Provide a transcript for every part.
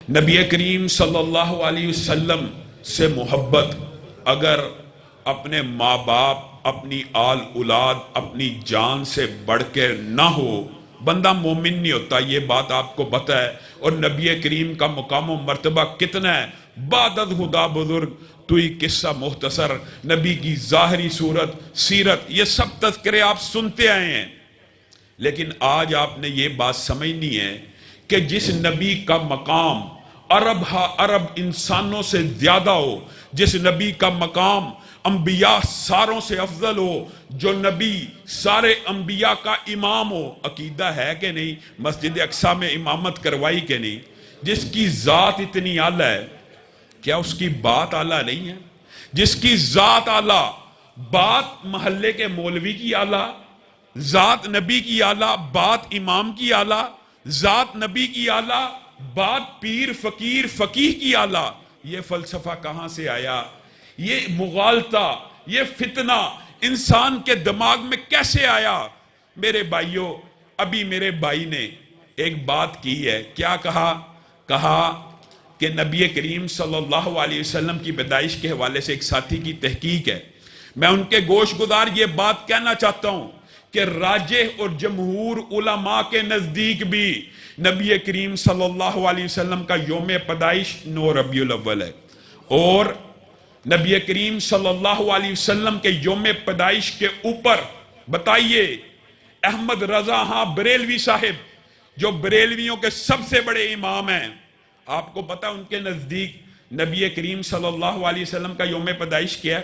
نبی کریم صلی اللہ علیہ وسلم سے محبت اگر اپنے ماں باپ، اپنی آل اولاد، اپنی جان سے بڑھ کے نہ ہو، بندہ مومن نہیں ہوتا، یہ بات آپ کو پتہ ہے۔ اور نبی کریم کا مقام و مرتبہ کتنا ہے، بعد از خدا بزرگ توئی قصہ مختصر، نبی کی ظاہری صورت، سیرت، یہ سب تذکرے آپ سنتے آئے ہیں۔ لیکن آج آپ نے یہ بات سمجھنی ہے کہ جس نبی کا مقام عرب عرب انسانوں سے زیادہ ہو، جس نبی کا مقام انبیاء ساروں سے افضل ہو، جو نبی سارے انبیاء کا امام ہو، عقیدہ ہے کہ نہیں؟ مسجد اقصی میں امامت کروائی کہ نہیں؟ جس کی ذات اتنی اعلیٰ ہے، کیا اس کی بات اعلیٰ نہیں ہے؟ جس کی ذات اعلیٰ، بات محلے کے مولوی کی اعلیٰ، ذات نبی کی اعلیٰ، بات امام کی اعلیٰ، ذات نبی کی اعلیٰ، بات پیر فقیر فقیہ کی اعلیٰ، یہ فلسفہ کہاں سے آیا؟ یہ مغالطہ، یہ فتنہ انسان کے دماغ میں کیسے آیا؟ میرے بھائیوں، ابھی میرے بھائی نے ایک بات کی ہے، کیا کہا کہ نبی کریم صلی اللہ علیہ وسلم کی پیدائش کے حوالے سے ایک ساتھی کی تحقیق ہے۔ میں ان کے گوش گزار یہ بات کہنا چاہتا ہوں کہ راجح اور جمہور علماء کے نزدیک بھی نبی کریم صلی اللہ علیہ وسلم کا یوم پیدائش 9 ربیع الاول ہے، اور نبی کریم صلی اللہ علیہ وسلم کے یوم پیدائش کے اوپر بتائیے احمد رضا ہاں بریلوی صاحب، جو بریلویوں کے سب سے بڑے امام ہیں، آپ کو پتا ان کے نزدیک نبی کریم صلی اللہ علیہ وسلم کا یوم پیدائش کیا ہے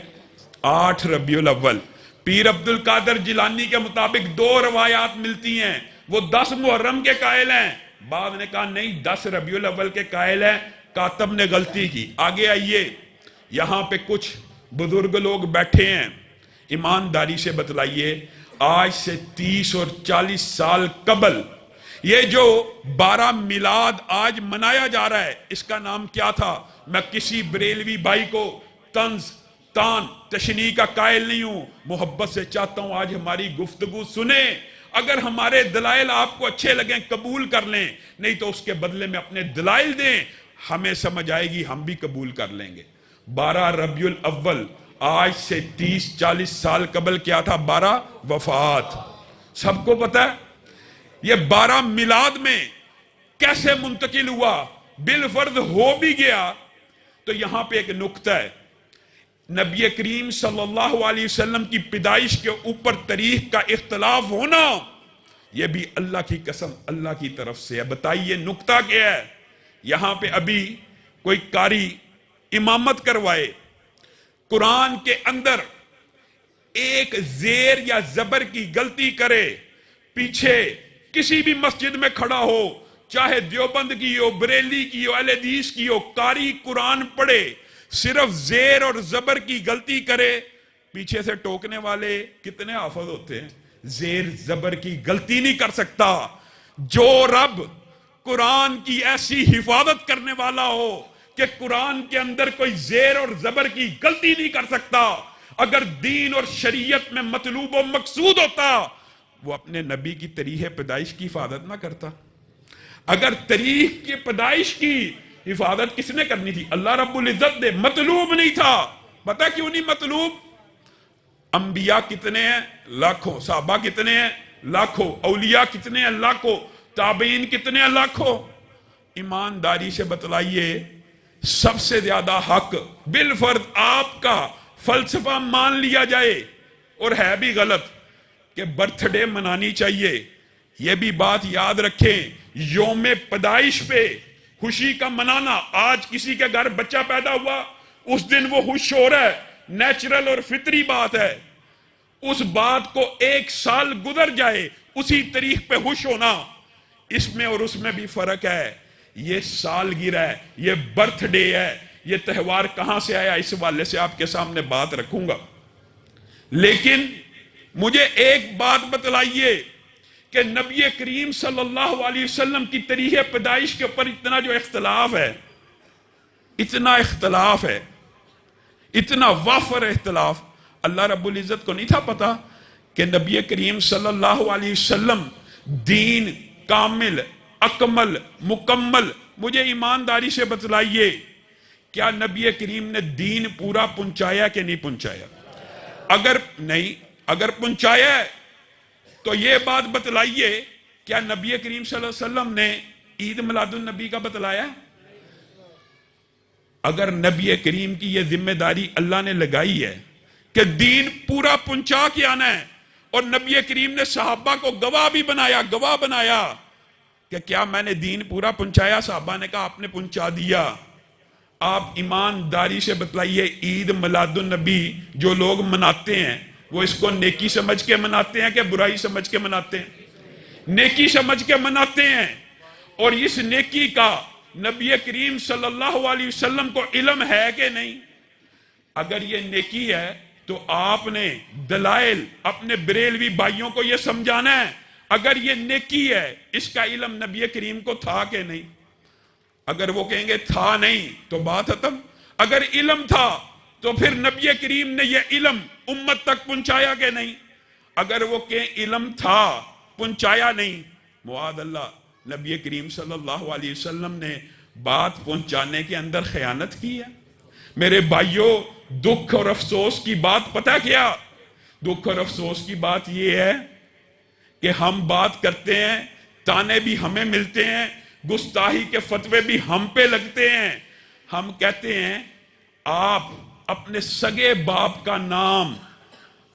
8 ربیع الاول۔ پیر عبد القادر جیلانی کے مطابق 2 روایات ملتی ہیں، وہ 10 محرم کے قائل ہیں، بعض نے کہا نہیں 10 ربیع الاول کے قائل ہیں، کاتب نے غلطی کی۔ آگے آئیے، یہاں پہ کچھ بزرگ لوگ بیٹھے ہیں، ایمانداری سے بتلائیے آج سے 30 اور 40 سال قبل یہ جو 12 میلاد آج منایا جا رہا ہے، اس کا نام کیا تھا؟ میں کسی بریلوی بھائی کو طنز تان تشنیع کا قائل نہیں ہوں، محبت سے چاہتا ہوں آج ہماری گفتگو سنیں، اگر ہمارے دلائل آپ کو اچھے لگیں قبول کر لیں، نہیں تو اس کے بدلے میں اپنے دلائل دیں، ہمیں سمجھ آئے گی، ہم بھی قبول کر لیں گے۔ 12 ربیع الاول آج سے 30-40 سال قبل کیا تھا؟ 12 وفات، سب کو پتا ہے۔ یہ 12 میلاد میں کیسے منتقل ہوا؟ بالفرض ہو بھی گیا تو یہاں پہ ایک نقطہ ہے، نبی کریم صلی اللہ علیہ وسلم کی پیدائش کے اوپر تاریخ کا اختلاف ہونا، یہ بھی اللہ کی قسم اللہ کی طرف سے ہے۔ بتائیے نقطہ کیا ہے؟ یہاں پہ ابھی کوئی قاری امامت کروائے، قرآن کے اندر ایک زیر یا زبر کی غلطی کرے، پیچھے کسی بھی مسجد میں کھڑا ہو، چاہے دیوبند کی ہو، بریلی کی ہو، اہل حدیث کی ہو، قاری قرآن پڑھے، صرف زیر اور زبر کی غلطی کرے، پیچھے سے ٹوکنے والے کتنے حافظ ہوتے ہیں؟ زیر زبر کی غلطی نہیں کر سکتا۔ جو رب قرآن کی ایسی حفاظت کرنے والا ہو کہ قرآن کے اندر کوئی زیر اور زبر کی غلطی نہیں کر سکتا، اگر دین اور شریعت میں مطلوب و مقصود ہوتا، وہ اپنے نبی کی تاریخ پیدائش کی حفاظت نہ کرتا۔ اگر تاریخ کی پیدائش کی حفاظت کس نے کرنی تھی؟ اللہ رب العزت نے، مطلوب نہیں تھا۔ پتہ کیوں نہیں مطلوب؟ انبیاء کتنے ہیں؟ لاکھوں۔ صحابہ کتنے ہیں؟ لاکھوں۔ اولیاء کتنے ہیں؟ لاکھوں۔ تابعین کتنے ہیں؟ لاکھوں۔ ایمانداری سے بتلائیے سب سے زیادہ حق بالفرض آپ کا فلسفہ مان لیا جائے، اور ہے بھی غلط، کہ برتھ ڈے منانی چاہیے، یہ بھی بات یاد رکھیں، یوم پیدائش پہ خوشی کا منانا۔ آج کسی کے گھر بچہ پیدا ہوا، اس دن وہ خوش ہو رہا ہے، نیچرل اور فطری بات ہے۔ اس بات کو 1 سال گزر جائے، اسی تاریخ پہ خوش ہونا، اس میں اور اس میں بھی فرق ہے۔ یہ سالگرہ ہے، یہ برتھ ڈے ہے، یہ تہوار کہاں سے آیا، اس حوالے سے آپ کے سامنے بات رکھوں گا۔ لیکن مجھے ایک بات بتلائیے کہ نبی کریم صلی اللہ علیہ وسلم کی تاریخ پیدائش کے اوپر اتنا جو اختلاف ہے، اتنا اختلاف ہے، اتنا وافر اختلاف، اللہ رب العزت کو نہیں تھا پتا کہ نبی کریم صلی اللہ علیہ وسلم دین کامل اکمل مکمل. مجھے ایمانداری سے بتلائیے کیا نبی کریم نے دین پورا پہنچایا کہ نہیں پہنچایا؟ اگر نہیں، اگر پہنچایا ہے تو یہ بات بتلائیے کیا نبی کریم صلی اللہ علیہ وسلم نے عید میلاد النبی کا بتلایا؟ اگر نبی کریم کی یہ ذمہ داری اللہ نے لگائی ہے کہ دین پورا پہنچا کے آنا ہے، اور نبی کریم نے صحابہ کو گواہ بھی بنایا، گواہ بنایا کہ کیا میں نے دین پورا پہنچایا؟ صحابہ نے کہا آپ نے پہنچا دیا. آپ ایمانداری سے بتلائیے عید میلاد النبی جو لوگ مناتے ہیں وہ اس کو نیکی سمجھ کے مناتے ہیں کہ برائی سمجھ کے مناتے ہیں؟ نیکی سمجھ کے مناتے ہیں. اور اس نیکی کا نبی کریم صلی اللہ علیہ وسلم کو علم ہے کہ نہیں؟ اگر یہ نیکی ہے تو آپ نے دلائل اپنے بریلوی بھائیوں کو یہ سمجھانا ہے اگر یہ نیکی ہے اس کا علم نبی کریم کو تھا کہ نہیں؟ اگر وہ کہیں گے تھا نہیں تو بات ختم. اگر علم تھا تو پھر نبی کریم نے یہ علم امت تک پہنچایا کہ نہیں؟ اگر وہ کہیں علم تھا پہنچایا نہیں، معاذ اللہ نبی کریم صلی اللہ علیہ وسلم نے بات پہنچانے کے اندر خیانت کی ہے. میرے بھائیوں، دکھ اور افسوس کی بات پتہ کیا؟ دکھ اور افسوس کی بات یہ ہے کہ ہم بات کرتے ہیں، تانے بھی ہمیں ملتے ہیں، گستاخی کے فتوے بھی ہم پہ لگتے ہیں. ہم کہتے ہیں آپ اپنے سگے باپ کا نام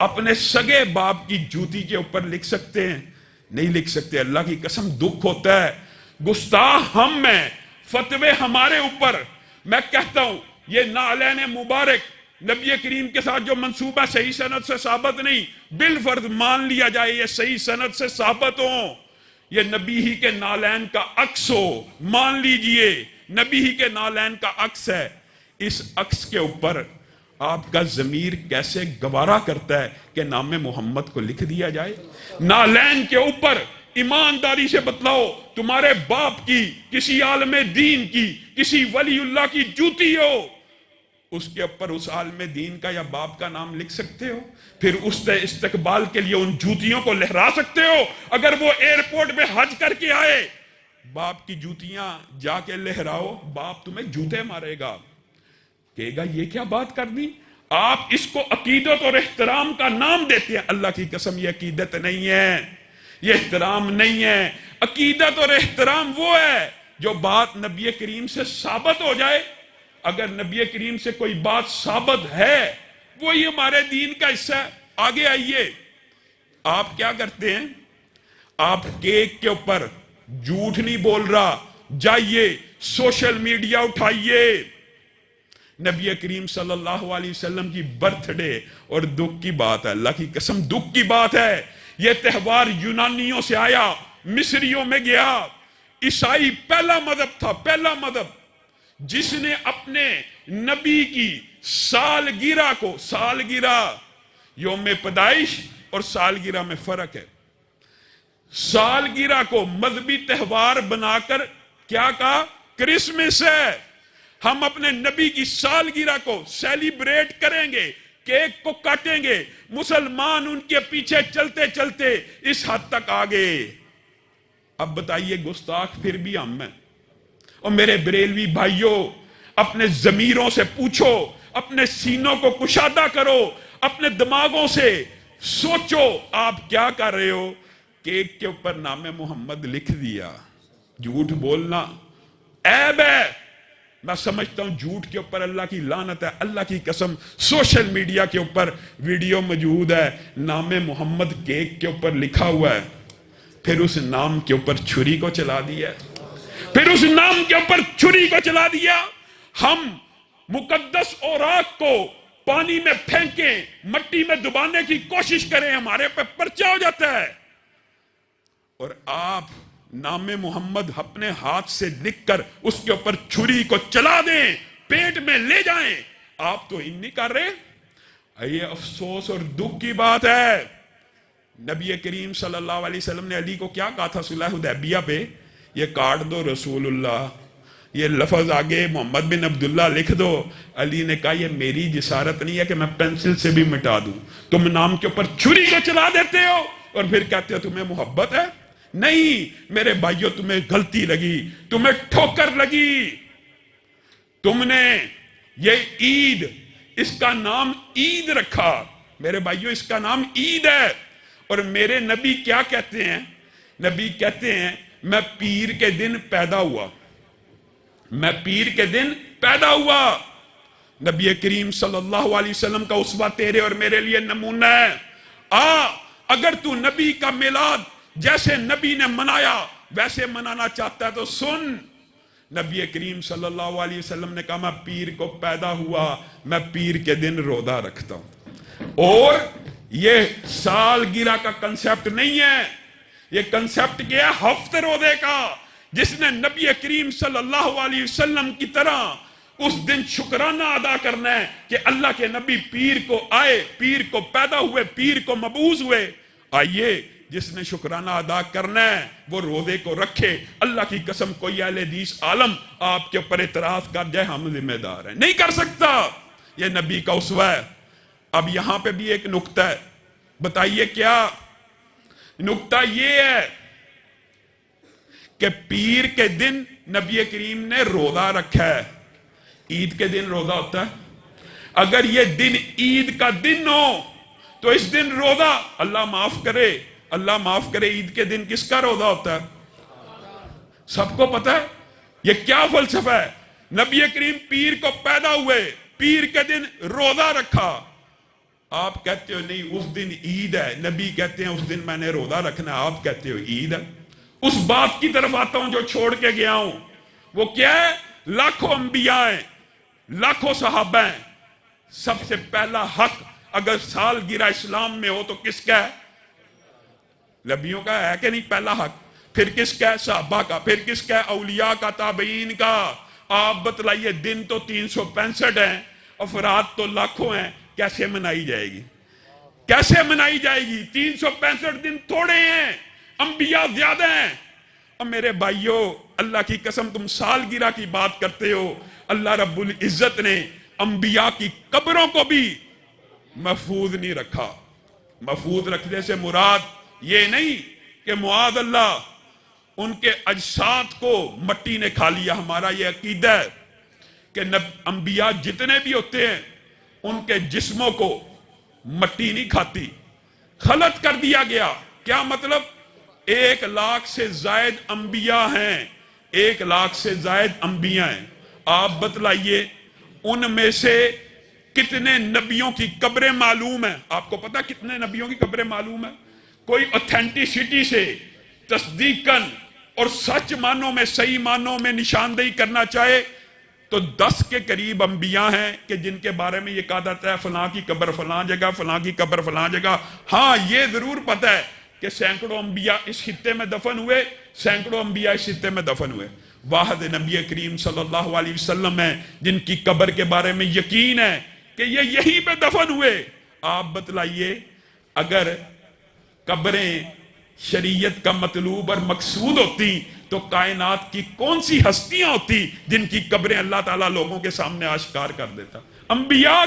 اپنے سگے باپ کی جوتی کے اوپر لکھ سکتے ہیں؟ نہیں لکھ سکتے. اللہ کی قسم دکھ ہوتا ہے. گستاخ ہم ہیں، فتوے ہمارے اوپر. میں کہتا ہوں یہ نعلین مبارک نبی کریم کے ساتھ جو منصوبہ صحیح سند سے ثابت نہیں، بالفرض مان لیا جائے یہ صحیح سند سے ثابت ہوں، یہ نبی ہی کے نعلین کا عکس ہو، مان لیجئے نبی ہی کے نعلین کا عکس ہے. اس عکس کے اوپر آپ کا ضمیر کیسے گوارا کرتا ہے کہ نام محمد کو لکھ دیا جائے؟ نعلین کے اوپر ایمانداری سے بتلاؤ تمہارے باپ کی، کسی عالم دین کی، کسی ولی اللہ کی جوتی ہو، اس کے اوپر اس عالم دین کا یا باپ کا نام لکھ سکتے ہو؟ پھر اس استقبال کے لیے ان جوتیوں کو لہرا سکتے ہو؟ اگر وہ ایئرپورٹ میں حج کر کے آئے، باپ کی جوتیاں جا کے لہراؤ، باپ تمہیں جوتے مارے گا، کہے گا یہ کیا بات کر دی؟ آپ اس کو عقیدت اور احترام کا نام دیتے ہیں. اللہ کی قسم یہ عقیدت نہیں ہے، یہ احترام نہیں ہے. عقیدت اور احترام وہ ہے جو بات نبی کریم سے ثابت ہو جائے. اگر نبی کریم سے کوئی بات ثابت ہے وہی ہمارے دین کا حصہ ہے. آگے آئیے، آپ کیا کرتے ہیں؟ آپ کیک کے اوپر جھوٹ نہیں بول رہا، جائیے سوشل میڈیا اٹھائیے، نبی کریم صلی اللہ علیہ وسلم کی برتھ ڈے، اور دکھ کی بات ہے، اللہ کی قسم دکھ کی بات ہے، یہ تہوار یونانیوں سے آیا، مصریوں میں گیا. عیسائی پہلا مذہب تھا، پہلا مذہب جس نے اپنے نبی کی سالگرہ کو، سالگرہ یوم پیدائش اور سالگرہ میں فرق ہے، سالگرہ کو مذہبی تہوار بنا کر کیا کہا؟ کرسمس ہے، ہم اپنے نبی کی سالگرہ کو سیلیبریٹ کریں گے، کیک کو کاٹیں گے. مسلمان ان کے پیچھے چلتے چلتے اس حد تک آگے. اب بتائیے گستاخ پھر بھی ہم ہیں. اور میرے بریلوی بھائیوں، اپنے ضمیروں سے پوچھو، اپنے سینوں کو کشادہ کرو، اپنے دماغوں سے سوچو آپ کیا کر رہے ہو. کیک کے اوپر نام محمد لکھ دیا. جھوٹ بولنا عیب ہے. میں سمجھتا ہوں جھوٹ کے اوپر اللہ کی لعنت ہے. اللہ کی قسم سوشل میڈیا کے اوپر ویڈیو موجود ہے، نام محمد کیک کے اوپر لکھا ہوا ہے، پھر اس نام کے اوپر چھری کو چلا دیا، پھر اس نام کے اوپر چھری کو چلا دیا. ہم مقدس اوراق کو پانی میں پھینکیں، مٹی میں دبانے کی کوشش کریں، ہمارے پہ پرچہ ہو جاتا ہے. اور آپ نام محمد اپنے ہاتھ سے لکھ کر اس کے اوپر چھری کو چلا دیں، پیٹ میں لے جائیں. آپ تو نہیں کر رہے. یہ افسوس اور دکھ کی بات ہے. نبی کریم صلی اللہ علیہ وسلم نے علی کو کیا کہا تھا صلح حدیبیہ پہ؟ یہ کاٹ دو رسول اللہ، یہ لفظ آگے محمد بن عبداللہ لکھ دو. علی نے کہا یہ میری جسارت نہیں ہے کہ میں پینسل سے بھی مٹا دوں. تم نام کے اوپر چھری کو چلا دیتے ہو اور پھر کہتے ہو تمہیں محبت ہے. نہیں میرے بھائیوں، تمہیں غلطی لگی، تمہیں ٹھوکر لگی، تم نے یہ عید، اس کا نام عید رکھا۔ میرے بھائیوں اس کا نام عید ہے، اور میرے نبی کیا کہتے ہیں؟ نبی کہتے ہیں میں پیر کے دن پیدا ہوا، میں پیر کے دن پیدا ہوا۔ نبی کریم صلی اللہ علیہ وسلم کا اسوہ تیرے اور میرے لیے نمونہ ہے۔ اگر تو نبی کا میلاد جیسے نبی نے منایا ویسے منانا چاہتا ہے تو سن، نبی کریم صلی اللہ علیہ وسلم نے کہا میں پیر کو پیدا ہوا، میں پیر کے دن روزہ رکھتا ہوں۔ اور یہ سالگرہ کا کنسپٹ نہیں ہے، یہ کنسپٹ کیا ہے؟ ہفت روزے کا۔ جس نے نبی کریم صلی اللہ علیہ وسلم کی طرح اس دن شکرانہ ادا کرنا ہے کہ اللہ کے نبی پیر کو آئے، پیر کو پیدا ہوئے، پیر کو مبعوث ہوئے، آئیے جس نے شکرانہ ادا کرنا ہے وہ روزے کو رکھے۔ اللہ کی قسم کوئی اہل حدیث عالم آپ کے اوپر اعتراض کر جائے ہم ذمہ دار ہیں، نہیں کر سکتا، یہ نبی کا اسوہ ہے۔ اب یہاں پہ بھی ایک نکتہ ہے، بتائیے کیا نکتہ؟ یہ ہے کہ پیر کے دن نبی کریم نے روزہ رکھا ہے، عید کے دن روزہ ہوتا ہے۔ اگر یہ دن عید کا دن ہو تو اس دن روزہ، اللہ معاف کرے، اللہ معاف کرے، عید کے دن کس کا روزہ ہوتا ہے؟ سب کو پتہ ہے یہ کیا فلسفہ ہے؟ نبی کریم پیر کو پیدا ہوئے، پیر کے دن روزہ رکھا، آپ کہتے ہو نہیں اس دن عید ہے، نبی کہتے ہیں اس دن میں نے روزہ رکھنا ہے، آپ کہتے ہو عید ہے۔ اس بات کی طرف آتا ہوں جو چھوڑ کے گیا ہوں، وہ کیا ہے؟ لاکھوں انبیاء ہیں، لاکھوں صحابہ ہیں، سب سے پہلا حق اگر سالگرہ اسلام میں ہو تو کس کا ہے؟ نبیوں کا ہے کہ نہیں پہلا حق؟ پھر کس کا ہے؟ صحابہ کا۔ پھر کس کا ہے؟ اولیاء کا، تابعین کا۔ آپ بتلائیے دن تو 365 ہیں، افراد تو لاکھوں ہیں، کیسے منائی جائے گی؟ کیسے منائی جائے گی؟ 365 دن تھوڑے ہیں، انبیاء زیادہ ہیں۔ اب میرے بھائیوں اللہ کی قسم تم سالگرہ کی بات کرتے ہو، اللہ رب العزت نے انبیاء کی قبروں کو بھی محفوظ نہیں رکھا۔ محفوظ رکھنے سے مراد یہ نہیں کہ معاذ اللہ ان کے اجساد کو مٹی نے کھا لیا۔ ہمارا یہ عقیدہ ہے کہ انبیاء جتنے بھی ہوتے ہیں ان کے جسموں کو مٹی نہیں کھاتی، خلط کر دیا گیا۔ کیا مطلب؟ 1,00,000 سے زائد انبیاء ہیں، 1,00,000 سے زائد انبیاء ہیں۔ آپ بتلائیے ان میں سے کتنے نبیوں کی قبریں معلوم ہیں؟ آپ کو پتا کتنے نبیوں کی قبریں معلوم ہیں؟ کوئی اوتھینٹسٹی سے تصدیقاً اور سچ معنوں میں، صحیح معنوں میں نشاندہی کرنا چاہے تو 10 کے قریب انبیاء ہیں کہ جن کے بارے میں یہ کہا جاتا ہے فلاں کی قبر فلاں جگہ، فلاں کی قبر فلاں جگہ۔ ہاں یہ ضرور پتہ ہے کہ سینکڑوں انبیاء اس خطے میں دفن ہوئے، سینکڑوں انبیاء اس خطے میں دفن ہوئے۔ واحد نبی کریم صلی اللہ علیہ وسلم ہیں جن کی قبر کے بارے میں یقین ہے کہ یہ یہیں پہ دفن ہوئے۔ آپ بتلائیے اگر قبریں شریعت کا مطلوب اور مقصود ہوتی تو کائنات کی کون سی ہستیاں ہوتی جن کی قبریں اللہ تعالیٰ لوگوں کے سامنے آشکار کر دیتا؟ انبیاء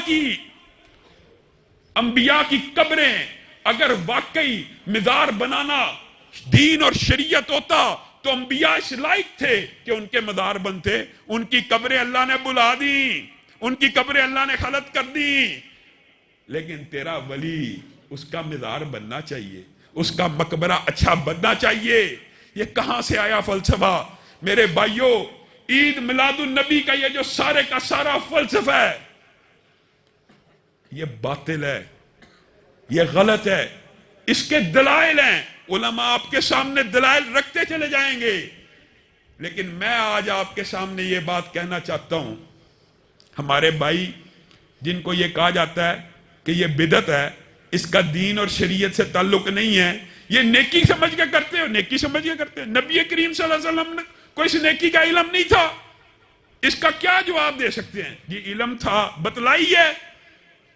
کی قبریں۔ اگر واقعی مزار بنانا دین اور شریعت ہوتا تو انبیاء اس لائق تھے کہ ان کے مزار بنتے، ان کی قبریں اللہ نے بلا دی، ان کی قبریں اللہ نے خلط کر دی۔ لیکن تیرا ولی اس کا مزار بننا چاہیے، اس کا مقبرہ اچھا بننا چاہیے۔ یہ کہاں سے آیا فلسفہ؟ میرے بھائیوں عید میلاد النبی کا یہ جو سارے کا سارا فلسفہ ہے یہ باطل ہے، یہ غلط ہے۔ اس کے دلائل ہیں، علماء آپ کے سامنے دلائل رکھتے چلے جائیں گے، لیکن میں آج آپ کے سامنے یہ بات کہنا چاہتا ہوں، ہمارے بھائی جن کو یہ کہا جاتا ہے کہ یہ بدعت ہے، اس کا دین اور شریعت سے تعلق نہیں ہے، یہ نیکی سمجھ کے کرتے ہو، نیکی سمجھ کے کرتے ہو۔ نبی کریم صلی اللہ علیہ وسلم نے کوئی اس نیکی کا علم نہیں تھا، اس کا کیا جواب دے سکتے ہیں؟ یہ علم تھا، بتلائیے،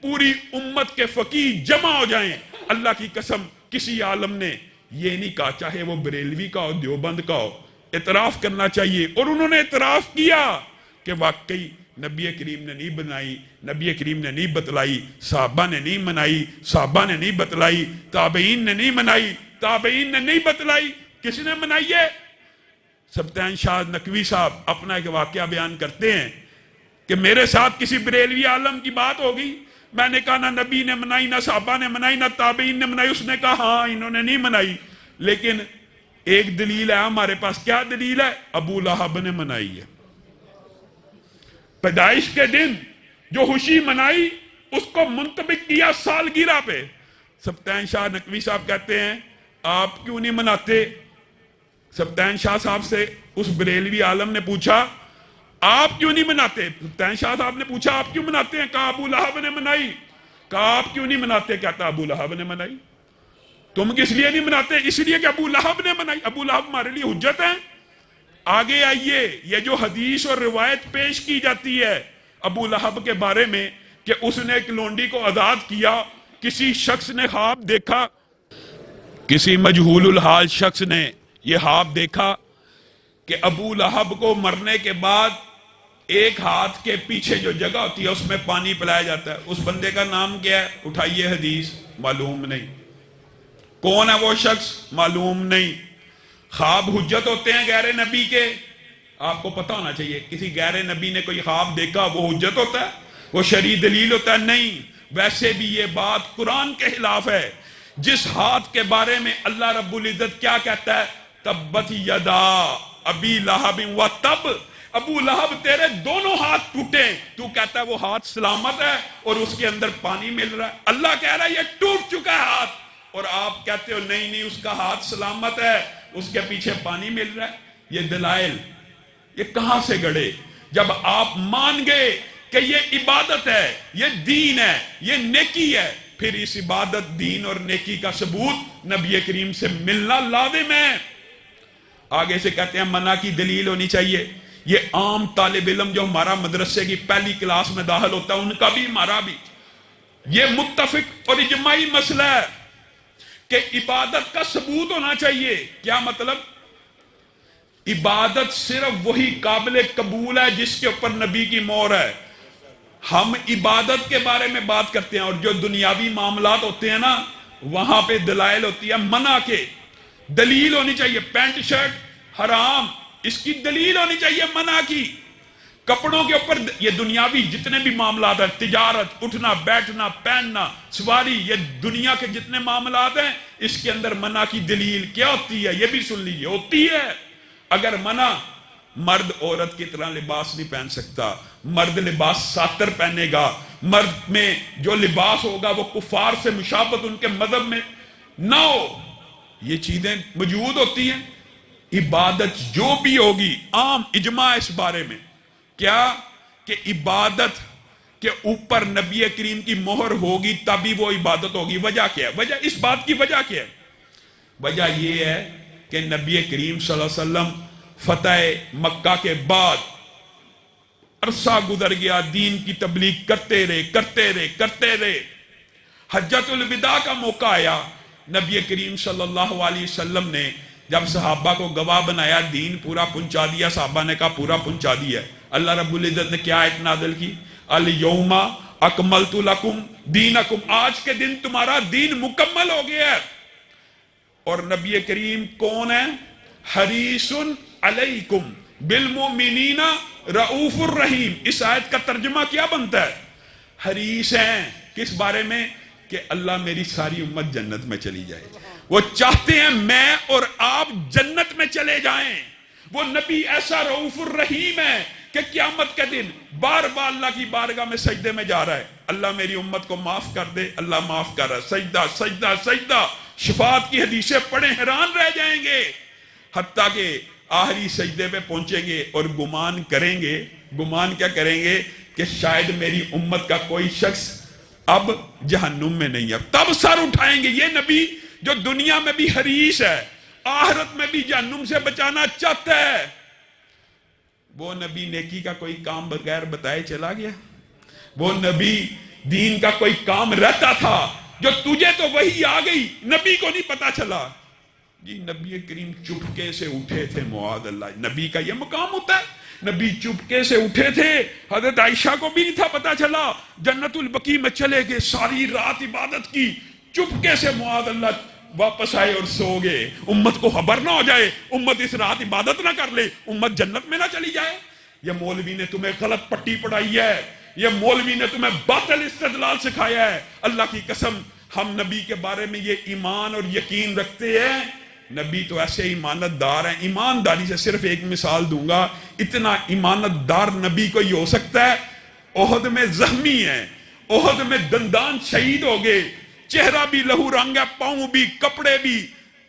پوری امت کے فقیہ جمع ہو جائیں، اللہ کی قسم کسی عالم نے یہ نہیں کہا، چاہے وہ بریلوی کا ہو، دیوبند کا ہو، اعتراف کرنا چاہیے۔ اور انہوں نے اعتراف کیا کہ واقعی نبی کریم نے نہیں بنائی، نبی کریم نے نہیں بتلائی، صحابہ نے نہیں منائی، صحابہ نے نہیں بتلائی، تابعین نے نہیں منائی، تابعین نے نہیں بتلائی۔ کس نے منائی ہے؟ سبطین شاہ نقوی صاحب اپنا ایک واقعہ بیان کرتے ہیں کہ میرے ساتھ کسی بریلوی عالم کی بات ہوگی، میں نے کہا نہ نبی نے منائی، نہ صحابہ نے منائی، نہ تابعین نے منائی. اس نے کہا ہاں انہوں نے نہیں منائی، لیکن ایک دلیل ہے ہمارے پاس. کیا دلیل ہے؟ ابو لہب نے منائی ہے. پیدائش کے دن جو خوشی منائی اس کو منطبق کیا سالگرہ پہ. سبطین شاہ نقوی صاحب کہتے ہیں آپ کیوں نہیں مناتے؟ سبطین شاہ صاحب سے اس بریلوی عالم نے پوچھا آپ کیوں نہیں مناتے؟ سبطین شاہ صاحب نے پوچھا آپ کیوں مناتے ہیں؟ کہا ابو لہب نے منائی. کہا آپ کیوں نہیں مناتے؟ کہتا ابو لہب نے منائی. تم کس لیے نہیں مناتے؟ اس لیے کہ ابو لہب نے منائی. ابو لہب ہمارے لیے حجت ہے. آگے آئیے، یہ جو حدیث اور روایت پیش کی جاتی ہے ابو لہب کے بارے میں کہ اس نے ایک لونڈی کو آزاد کیا، کسی شخص نے خواب دیکھا، کسی مجہول الحال شخص نے یہ خواب دیکھا کہ ابو لہب کو مرنے کے بعد ایک ہاتھ کے پیچھے جو جگہ ہوتی ہے اس میں پانی پلایا جاتا ہے. اس بندے کا نام کیا ہے؟ اٹھائیے حدیث. معلوم نہیں. کون ہے وہ شخص؟ معلوم نہیں. خواب حجت ہوتے ہیں غیر نبی کے؟ آپ کو پتہ ہونا چاہیے. کسی غیر نبی نے کوئی خواب دیکھا وہ حجت ہوتا ہے؟ وہ شرعی دلیل ہوتا ہے؟ نہیں. ویسے بھی یہ بات قرآن کے خلاف ہے. جس ہاتھ کے بارے میں اللہ رب العزت کیا کہتا ہے؟ تبت یدا ابی لہب و تب. ابو لہب تیرے دونوں ہاتھ ٹوٹے، تو کہتا ہے وہ ہاتھ سلامت ہے اور اس کے اندر پانی مل رہا ہے. اللہ کہہ رہا ہے یہ ٹوٹ چکا ہے ہاتھ، اور آپ کہتے ہو نہیں نہیں اس کا ہاتھ سلامت ہے، اس کے پیچھے پانی مل رہا ہے. یہ دلائل یہ کہاں سے گڑے؟ جب آپ مان گئے کہ یہ عبادت ہے، یہ دین ہے، یہ نیکی ہے، پھر اس عبادت، دین اور نیکی کا ثبوت نبی کریم سے ملنا لازم ہے. آگے سے کہتے ہیں منع کی دلیل ہونی چاہیے. یہ عام طالب علم جو ہمارا مدرسے کی پہلی کلاس میں داخل ہوتا ہے ان کا بھی ہمارا بھی یہ متفق اور اجماعی مسئلہ ہے کہ عبادت کا ثبوت ہونا چاہیے. کیا مطلب؟ عبادت صرف وہی قابل قبول ہے جس کے اوپر نبی کی مہر ہے. ہم عبادت کے بارے میں بات کرتے ہیں اور جو دنیاوی معاملات ہوتے ہیں نا وہاں پہ دلائل ہوتی ہے منع کے. دلیل ہونی چاہیے. پینٹ شرٹ حرام، اس کی دلیل ہونی چاہیے منع کی. کپڑوں کے اوپر یہ دنیاوی جتنے بھی معاملات ہیں، تجارت، اٹھنا بیٹھنا پہننا سواری، یہ دنیا کے جتنے معاملات ہیں اس کے اندر منع کی دلیل کیا ہوتی ہے یہ بھی سن لیجیے. ہوتی ہے اگر منع مرد عورت کی طرح لباس نہیں پہن سکتا، مرد لباس ساتر پہنے گا، مرد میں جو لباس ہوگا وہ کفار سے مشابہت ان کے مذہب میں نہ ہو، یہ چیزیں موجود ہوتی ہیں. عبادت جو بھی ہوگی عام اجماع اس بارے میں کیا کہ عبادت کے اوپر نبی کریم کی مہر ہوگی تبھی وہ عبادت ہوگی. وجہ کیا ہے؟ وجہ اس بات کی وجہ کیا ہے؟ وجہ یہ ہے کہ نبی کریم صلی اللہ علیہ وسلم فتح مکہ کے بعد عرصہ گزر گیا، دین کی تبلیغ کرتے رہے. حجۃ الوداع کا موقع آیا، نبی کریم صلی اللہ علیہ وسلم نے جب صحابہ کو گواہ بنایا دین پورا پہنچا دیا. صحابہ نے کہا پورا پہنچا دیا. اللہ رب العزت نے کیا آیت نازل کی؟ الیوم اکملت لکم دینکم، آج کے دن تمہارا دین مکمل ہو گیا ہے. اور نبی کریم کون ہے؟ حریص علیکم بالمؤمنین رؤوف الرحیم. اس آیت کا ترجمہ کیا بنتا ہے؟ حریص ہیں کس بارے میں؟ کہ اللہ میری ساری امت جنت میں چلی جائے. وہ چاہتے ہیں میں اور آپ جنت میں چلے جائیں. وہ نبی ایسا رؤوف الرحیم ہے کہ قیامت کے دن بار بار اللہ کی بارگاہ میں سجدے میں جا رہا ہے، اللہ میری امت کو معاف کر دے، اللہ معاف کر رہا ہے. سجدہ سجدہ سجدہ، شفاعت کی حدیثیں پڑھے حیران رہ جائیں گے. حتیٰ کہ آخری سجدے پہ پہنچیں گے اور گمان کریں گے. گمان کیا کریں گے؟ کہ شاید میری امت کا کوئی شخص اب جہنم میں نہیں ہے. تب سر اٹھائیں گے. یہ نبی جو دنیا میں بھی حریص ہے، آخرت میں بھی جہنم سے بچانا چاہتا ہے، وہ نبی نیکی کا کوئی کام بغیر بتائے چلا گیا. وہ نبی دین کا کوئی کام رہتا تھا جو تجھے تو وہی آ گئی، نبی کو نہیں پتا چلا. جی نبی کریم چپکے سے اٹھے تھے، معاذ اللہ. نبی کا یہ مقام ہوتا ہے. نبی چپکے سے اٹھے تھے، حضرت عائشہ کو بھی نہیں تھا پتا چلا. جنت البقیع میں چلے گئے، ساری رات عبادت کی چپکے سے، معاذ اللہ. واپس آئے اور سو گئے، امت کو خبر نہ ہو جائے، امت اس رات عبادت نہ کر لے، امت جنت میں نہ چلی جائے؟ یہ مولوی نے تمہیں غلط پٹی پڑھائی ہے، یہ مولوی نے تمہیں باطل استدلال سکھایا ہے۔ اللہ کی قسم ہم نبی کے بارے میں یہ ایمان اور یقین رکھتے ہیں، نبی تو ایسے ایمانت دار ہیں۔ ایمانداری سے صرف ایک مثال دوں گا، اتنا ایمانت دار نبی کو ہی ہو سکتا ہے۔ احد میں زخمی ہیں، احد میں دندان شہید ہو گئے، چہرہ بھی لہو رنگ ہے، پاؤں بھی، کپڑے بھی،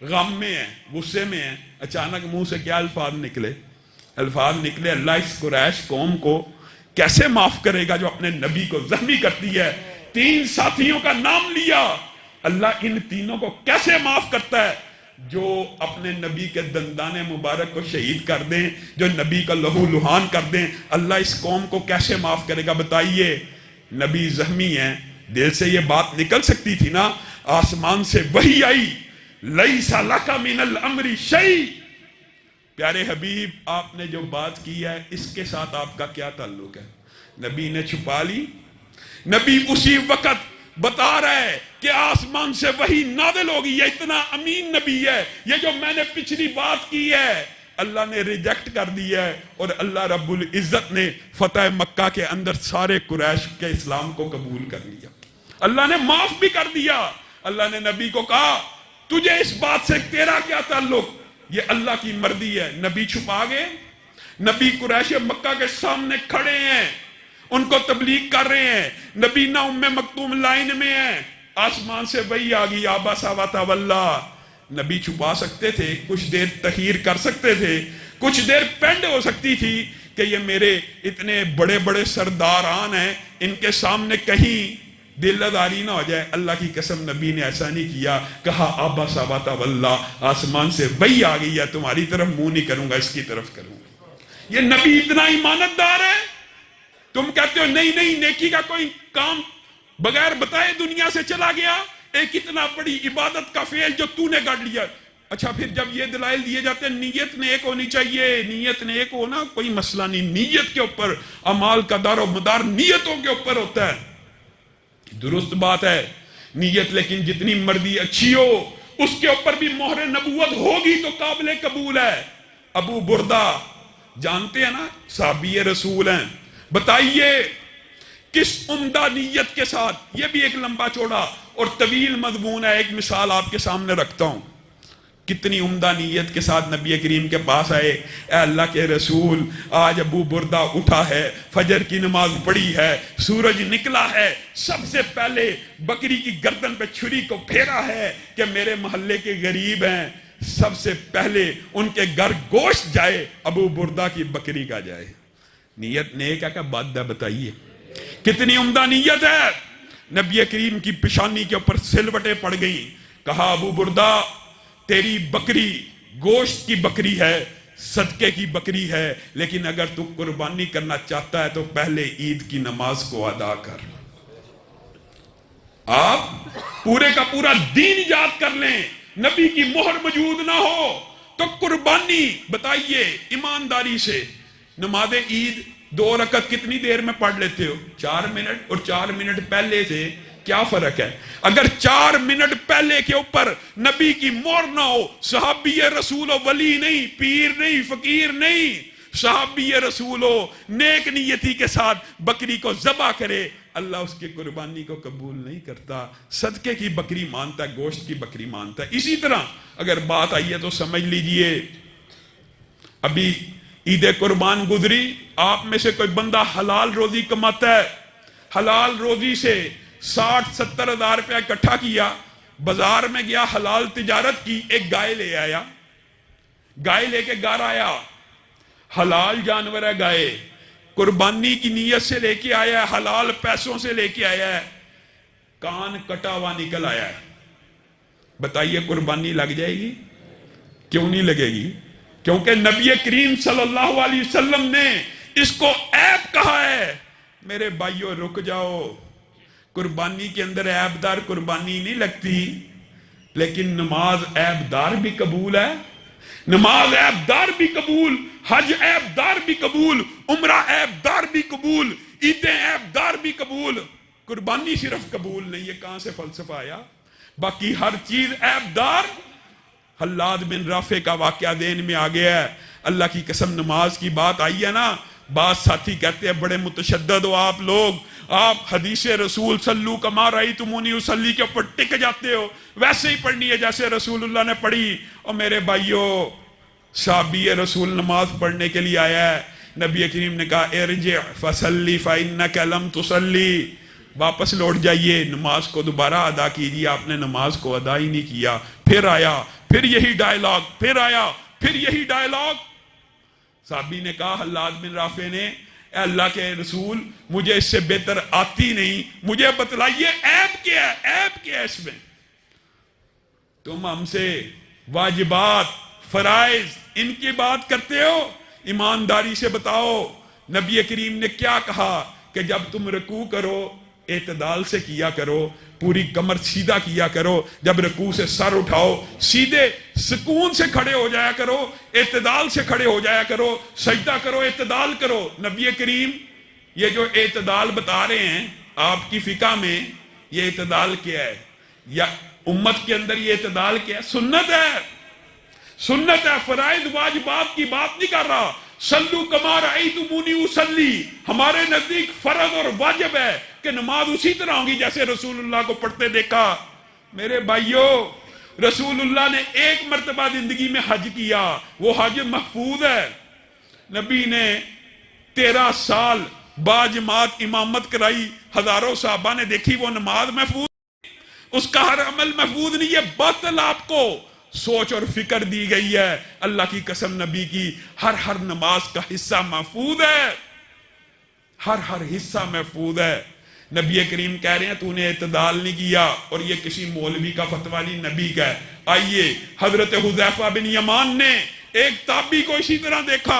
غم میں ہیں، غصے میں ہیں، اچانک منہ سے کیا الفاظ نکلے؟ الفاظ نکلے اللہ اس قریش قوم کو کیسے معاف کرے گا جو اپنے نبی کو زخمی کرتی ہے۔ 3 ساتھیوں کا نام لیا، اللہ ان تینوں کو کیسے معاف کرتا ہے؟ جو اپنے نبی کے دندان مبارک کو شہید کر دیں، جو نبی کا لہو لہان کر دیں، اللہ اس قوم کو کیسے معاف کرے گا؟ بتائیے۔ نبی زخمی ہیں، دل سے یہ بات نکل سکتی تھی نا، آسمان سے وحی آئی، لیس لک من الامر شیء۔ پیارے حبیب آپ نے جو بات کی ہے اس کے ساتھ آپ کا کیا تعلق ہے؟ نبی نے چھپا لی؟ نبی اسی وقت بتا رہا ہے کہ آسمان سے وحی نازل ہوگی، یہ اتنا امین نبی ہے، یہ جو میں نے پچھلی بات کی ہے اللہ نے ریجیکٹ کر دیا ہے، اور اللہ رب العزت نے فتح مکہ کے اندر سارے قریش کے اسلام کو قبول کر لیا، اللہ نے معاف بھی کر دیا۔ اللہ نے نبی کو کہا تجھے اس بات سے تیرا کیا تعلق، یہ اللہ کی مرضی ہے۔ نبی چھپا گئے، نبی قریش مکہ کے سامنے کھڑے ہیں، ان کو تبلیغ کر رہے ہیں، نبی نہ ام مکتوم لائن میں ہیں، آسمان سے وحی آ گئی، عبس وتولی۔ نبی چھپا سکتے تھے، کچھ دیر تخیر کر سکتے تھے، کچھ دیر پینڈ ہو سکتی تھی کہ یہ میرے اتنے بڑے بڑے سرداران ہیں، ان کے سامنے کہیں دل لداری نہ ہو جائے۔ اللہ کی قسم نبی نے ایسا نہیں کیا، کہا عبس وتولی، آسمان سے وحی آ گئی ہے، تمہاری طرف منہ نہیں کروں گا، اس کی طرف کروں گا۔ یہ نبی اتنا ایمانت دار ہے۔ تم کہتے ہو نہیں نہیں نیکی کا کوئی کام بغیر بتائے دنیا سے چلا گیا، ایک اتنا بڑی عبادت کا فعل جو تو نے گڑ لیا۔ اچھا پھر جب یہ دلائل دیے جاتے ہیں نیت نیک ہونی چاہیے، نیت نیک ہونا کوئی مسئلہ نہیں، نیت کے اوپر اعمال کا دار و مدار نیتوں کے اوپر ہوتا ہے، درست بات ہے نیت، لیکن جتنی مرضی اچھی ہو اس کے اوپر بھی مہر نبوت ہوگی تو قابل قبول ہے۔ ابو بردہ جانتے ہیں نا، صحابی رسول ہیں، بتائیے کس عمدہ نیت کے ساتھ، یہ بھی ایک لمبا چوڑا اور طویل مضمون ہے، ایک مثال آپ کے سامنے رکھتا ہوں، کتنی عمدہ نیت کے ساتھ نبی کریم کے پاس آئے، اے اللہ کے رسول آج ابو بردہ اٹھا ہے، فجر کی نماز پڑھی ہے، سورج نکلا ہے، سب سے پہلے بکری کی گردن پہ چھری کو پھیرا ہے کہ میرے محلے کے غریب ہیں، سب سے پہلے ان کے گھر گوشت جائے، ابو بردہ کی بکری کا جائے۔ نیت نیک ہے کہ بد ہے؟ بتائیے کتنی عمدہ نیت ہے۔ نبی کریم کی پیشانی کے اوپر سلوٹیں پڑ گئیں، کہا ابو بردہ تیری بکری گوشت کی بکری ہے، صدقے کی بکری ہے، لیکن اگر تو قربانی کرنا چاہتا ہے تو پہلے عید کی نماز کو ادا کر۔ آپ پورے کا پورا دین یاد کر لیں، نبی کی مہر موجود نہ ہو تو قربانی بتائیے ایمانداری سے۔ نماز عید 2 رکعت کتنی دیر میں پڑھ لیتے ہو؟ 4 منٹ، اور 4 منٹ پہلے سے کیا فرق ہے؟ اگر 4 منٹ پہلے کے اوپر نبی کی مہر نہ ہو، صحابی رسول ہو، ولی نہیں، پیر نہیں، فقیر نہیں، صحابی رسول ہو، نیک نیتی کے ساتھ بکری کو ذبح کرے، اللہ اس کی قربانی کو قبول نہیں کرتا، صدقے کی بکری مانتا ہے، گوشت کی بکری مانتا ہے۔ اسی طرح اگر بات آئی ہے تو سمجھ لیجئے، ابھی عید قربان گزری، آپ میں سے کوئی بندہ حلال روزی کماتا ہے، حلال روزی سے 60-70 ہزار روپیہ اکٹھا کیا، بازار میں گیا، حلال تجارت کی، ایک گائے لے آیا، گائے لے کے گھر آیا، حلال جانور ہے گائے، قربانی کی نیت سے لے کے آیا ہے، حلال پیسوں سے لے کے آیا ہے، کان کٹا ہوا نکل آیا ہے، بتائیے قربانی لگ جائے گی؟ کیوں نہیں لگے گی؟ کیونکہ نبی کریم صلی اللہ علیہ وسلم نے اس کو عیب کہا ہے۔ میرے بھائیو رک جاؤ، قربانی کے اندر عیب دار قربانی نہیں لگتی، لیکن نماز عیب دار بھی قبول ہے، نماز عیب دار بھی قبول، حج عیب دار بھی قبول، عمرہ عیب دار بھی قبول، عیدیں عیب دار بھی قبول، قربانی صرف قبول نہیں ہے۔ کہاں سے فلسفہ آیا؟ باقی ہر چیز عیب دار. حلاد بن رافع کا واقعہ ذہن میں آ گیا ہے. اللہ کی قسم نماز کی بات آئی ہے نا, بعض ساتھی کہتے ہیں بڑے متشدد ہو آپ لوگ, آپ حدیث رسول صلو کما رأیتمونی اصلی کے اوپر ٹک جاتے ہو, ویسے ہی پڑھنی ہے جیسے رسول اللہ نے پڑھی. اور میرے بھائیو, صحابی رسول نماز پڑھنے کے لیے آیا ہے, نبی کریم نے کہا ارجع فصلی فإنک لم تصلی, واپس لوٹ جائیے, نماز کو دوبارہ ادا کیجیے. آپ نے نماز کو ادا ہی نہیں کیا. پھر آیا, پھر یہی ڈائلاگ, پھر آیا, پھر یہی ڈائلاگ. صحابی نے کہا حلاد بن رافع نے, اے اللہ کے رسول مجھے اس سے بہتر آتی نہیں, مجھے بتلائیے عیب کیا ہے, عیب کیا ہے اس میں. تم ہم سے واجبات فرائض ان کی بات کرتے ہو, ایمانداری سے بتاؤ نبی کریم نے کیا کہا کہ جب تم رکوع کرو اعتدال سے کیا کرو, پوری کمر سیدھا کیا کرو, جب رکوع سے سر اٹھاؤ سیدھے سکون سے کھڑے ہو جایا کرو, اعتدال سے کھڑے ہو جایا کرو, سجدہ کرو اعتدال کرو. نبی کریم یہ جو اعتدال بتا رہے ہیں آپ کی فقہ میں, یہ اعتدال کیا ہے, یا امت کے اندر یہ اعتدال کیا ہے؟ سنت ہے, سنت ہے, فرائض واجبات کی بات نہیں کر رہا. صلو کما رأیتمونی اصلی ہمارے نزدیک فرض اور واجب ہے کہ نماز اسی طرح ہوگی جیسے رسول اللہ کو پڑھتے دیکھا. میرے بھائیو, رسول اللہ نے ایک مرتبہ زندگی میں حج کیا, وہ حج محفوظ ہے. نبی نے 13 سال باجماعت امامت کرائی, ہزاروں صحابہ نے دیکھی, وہ نماز محفوظ, اس کا ہر عمل محفوظ نہیں ہے, باطل آپ کو سوچ اور فکر دی گئی ہے. اللہ کی قسم نبی کی ہر نماز کا حصہ محفوظ ہے, ہر حصہ محفوظ ہے. نبی کریم کہہ رہے ہیں تو نے اعتدال نہیں کیا, اور یہ کسی مولوی کا فتویٰ نہیں, نبی کا ہے. آئیے, حضرت حذیفہ بن یمان نے ایک تابعی کو اسی طرح دیکھا,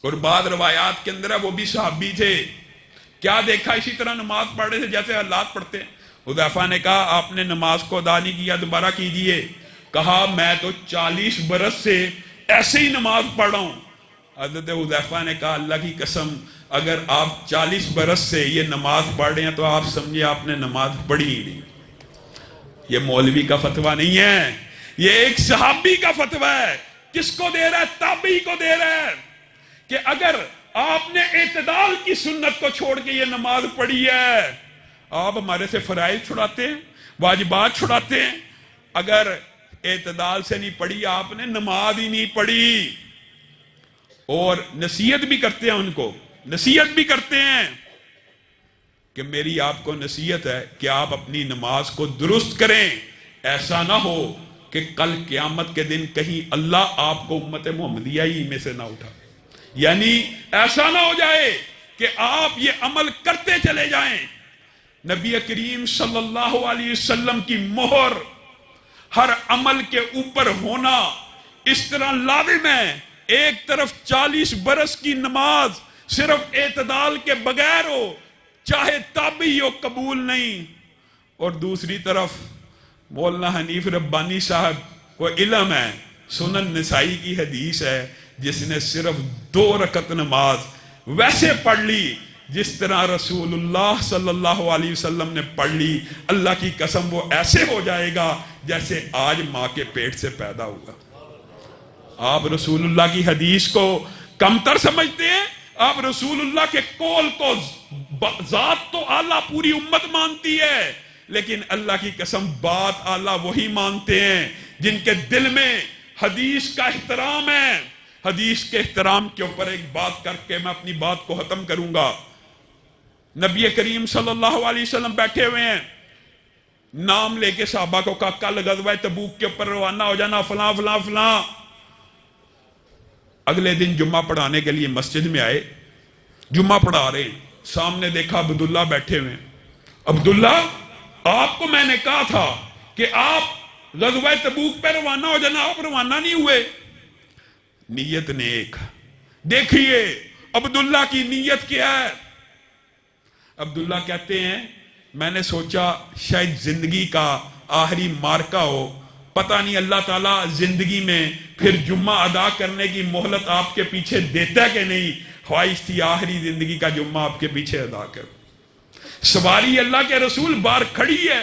اور بعض روایات کے اندر ہے وہ بھی صحابی تھے. کیا دیکھا؟ اسی طرح نماز پڑھ رہے تھے جیسے حالات پڑھتے ہیں. حذیفہ نے کہا آپ نے نماز کو ادا نہیں کیا, دوبارہ کیجئے. کہا میں تو 40 برس سے ایسے ہی نماز پڑھ رہا ہوں. حضرت حذیفہ نے کہا اللہ کی قسم اگر آپ 40 برس سے یہ نماز پڑھ رہے ہیں تو آپ سمجھے آپ نے نماز پڑھی ہی نہیں. یہ مولوی کا فتویٰ نہیں ہے, یہ ایک صحابی کا فتویٰ ہے. کس کو دے رہا ہے؟ تابعی کو دے رہا ہے کہ اگر آپ نے اعتدال کی سنت کو چھوڑ کے یہ نماز پڑھی ہے, آپ ہمارے سے فرائض چھڑاتے ہیں, واجبات چھڑاتے ہیں. اگر اعتدال سے نہیں پڑھی آپ نے, نماز ہی نہیں پڑھی. اور نصیحت بھی کرتے ہیں, ان کو نصیحت بھی کرتے ہیں کہ میری آپ کو نصیحت ہے کہ آپ اپنی نماز کو درست کریں. ایسا نہ ہو کہ کل قیامت کے دن کہیں اللہ آپ کو امت محمدیہ ہی میں سے نہ اٹھا. یعنی ایسا نہ ہو جائے کہ آپ یہ عمل کرتے چلے جائیں. نبی کریم صلی اللہ علیہ وسلم کی مہر ہر عمل کے اوپر ہونا اس طرح لازم ہے. ایک طرف 40 برس کی نماز صرف اعتدال کے بغیر ہو, چاہے تابعی ہو, قبول نہیں. اور دوسری طرف مولانا حنیف ربانی صاحب کو علم ہے, سنن نسائی کی حدیث ہے, جس نے صرف 2 رکعت نماز ویسے پڑھ لی جس طرح رسول اللہ صلی اللہ علیہ وسلم نے پڑھ لی, اللہ کی قسم وہ ایسے ہو جائے گا جیسے آج ماں کے پیٹ سے پیدا ہوا. آپ رسول اللہ کی حدیث کو کمتر سمجھتے ہیں, آپ رسول اللہ کے قول کو, ذات تو اعلیٰ پوری امت مانتی ہے, لیکن اللہ کی قسم بات اعلیٰ وہی مانتے ہیں جن کے دل میں حدیث کا احترام ہے. حدیث کے احترام کے اوپر ایک بات کر کے میں اپنی بات کو ختم کروں گا. نبی کریم صلی اللہ علیہ وسلم بیٹھے ہوئے ہیں, نام لے کے صحابہ کو کہا کل غزوہ تبوک کے اوپر روانہ ہو جانا, فلاں فلاں فلاں. اگلے دن جمعہ پڑھانے کے لیے مسجد میں آئے, جمعہ پڑھا رہے ہیں, سامنے دیکھا عبداللہ بیٹھے ہوئے ہیں. عبداللہ آپ کو میں نے کہا تھا کہ آپ غزوہ تبوک پہ روانہ ہو جانا, آپ روانہ نہیں ہوئے. نیت نیک, دیکھیے عبداللہ کی نیت کیا ہے. عبداللہ کہتے ہیں میں نے سوچا شاید زندگی کا آخری مارکا ہو, پتہ نہیں اللہ تعالیٰ زندگی میں پھر جمعہ ادا کرنے کی مہلت آپ کے پیچھے دیتا ہے کہ نہیں. خواہش تھی آخری زندگی کا جمعہ آپ کے پیچھے ادا کرو. سواری اللہ کے رسول باہر کھڑی ہے,